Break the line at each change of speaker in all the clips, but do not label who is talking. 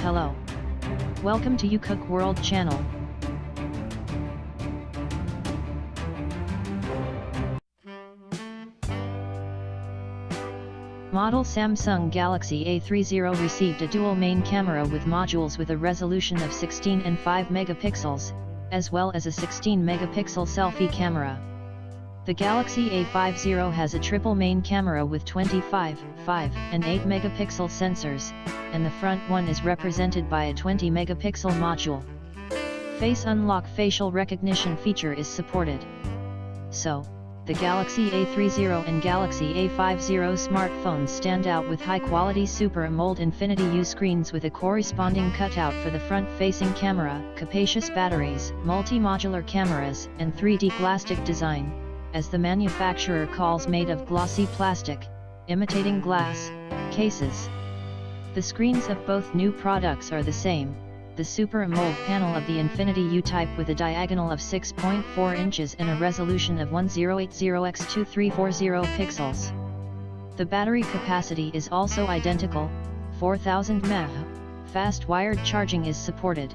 Hello. Welcome to You Cook World channel. Model Samsung Galaxy A30 received a dual main camera with modules with a resolution of 16 and 5 megapixels, as well as a 16 megapixel selfie camera. The Galaxy A50 has a triple main camera with 25, 5, and 8 megapixel sensors, and the front one is represented by a 20 megapixel module. Face Unlock facial recognition feature is supported. So, the Galaxy A30 and Galaxy A50 smartphones stand out with high-quality Super AMOLED Infinity-U screens with a corresponding cutout for the front-facing camera, capacious batteries, multi-modular cameras, and 3D Glasstic design, as the manufacturer calls made of glossy plastic, imitating glass, cases. The screens of both new products are the same, the Super AMOLED panel of the Infinity-U type with a diagonal of 6.4 inches and a resolution of 1080x2340 pixels. The battery capacity is also identical, 4000 mAh, fast wired charging is supported.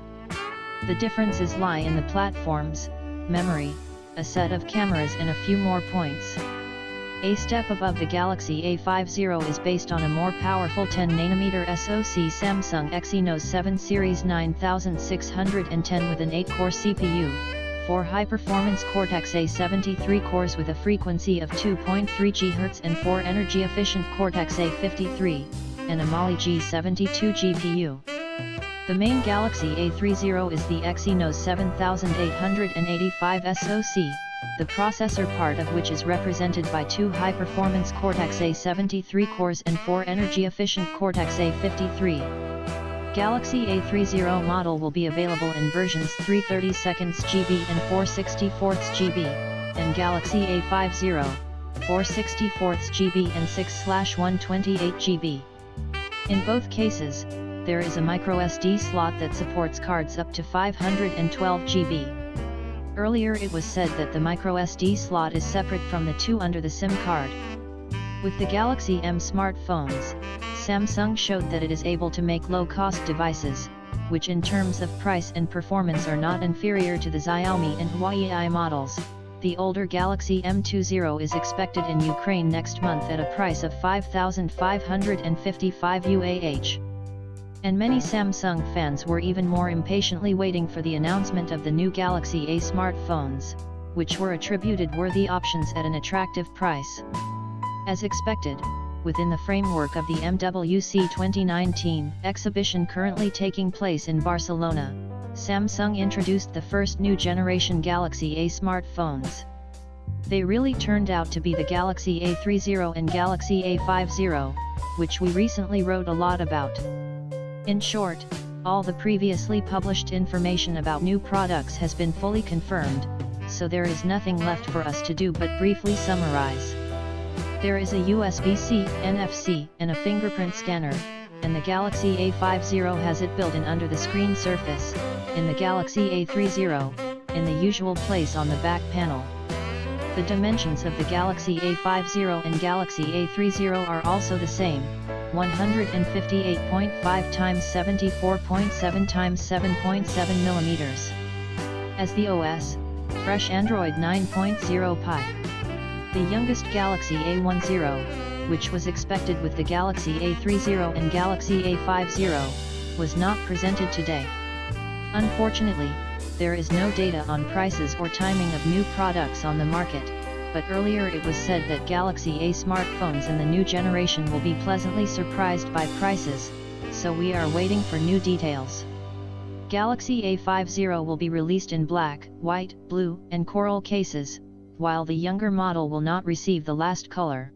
The differences lie in the platforms, memory, a set of cameras and a few more points. A step above the Galaxy A50 is based on a more powerful 10nm SoC Samsung Exynos 7 Series 9610 with an 8-core CPU, 4 high-performance Cortex-A73 cores with a frequency of 2.3 GHz and 4 energy-efficient Cortex-A53, and a Mali G72 GPU. The main Galaxy A30 is the Exynos 7885 SoC, the processor part of which is represented by 2 high-performance Cortex-A73 cores and 4 energy-efficient Cortex-A53. Galaxy A30 model will be available in versions 332 GB and 464 GB, and Galaxy A50, 464 GB and 6/128 GB. In both cases, there is a microSD slot that supports cards up to 512 GB. Earlier it was said that the microSD slot is separate from the two under the SIM card. With the Galaxy M smartphones, Samsung showed that it is able to make low-cost devices, which in terms of price and performance are not inferior to the Xiaomi and Huawei models. The older Galaxy M20 is expected in Ukraine next month at a price of 5,555 UAH. And many Samsung fans were even more impatiently waiting for the announcement of the new Galaxy A smartphones, which were attributed worthy options at an attractive price. As expected, within the framework of the MWC 2019 exhibition currently taking place in Barcelona, Samsung introduced the first new generation Galaxy A smartphones. They really turned out to be the Galaxy A30 and Galaxy A50, which we recently wrote a lot about. In short, all the previously published information about new products has been fully confirmed, so there is nothing left for us to do but briefly summarize. There is a USB-C, NFC, and a fingerprint scanner, and the Galaxy A50 has it built in under the screen surface, in the Galaxy A30, in the usual place on the back panel. The dimensions of the Galaxy A50 and Galaxy A30 are also the same, 158.5 x 74.7 x 7.7 mm. As the OS, fresh Android 9.0 Pie. The youngest Galaxy A10, which was expected with the Galaxy A30 and Galaxy A50, was not presented today. Unfortunately, there is no data on prices or timing of new products on the market, but earlier it was said that Galaxy A smartphones in the new generation will be pleasantly surprised by prices, so we are waiting for new details. Galaxy A50 will be released in black, white, blue, and coral cases, while the younger model will not receive the last color.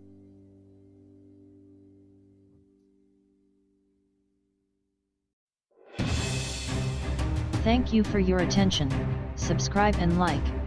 Thank you for your attention. Subscribe and like.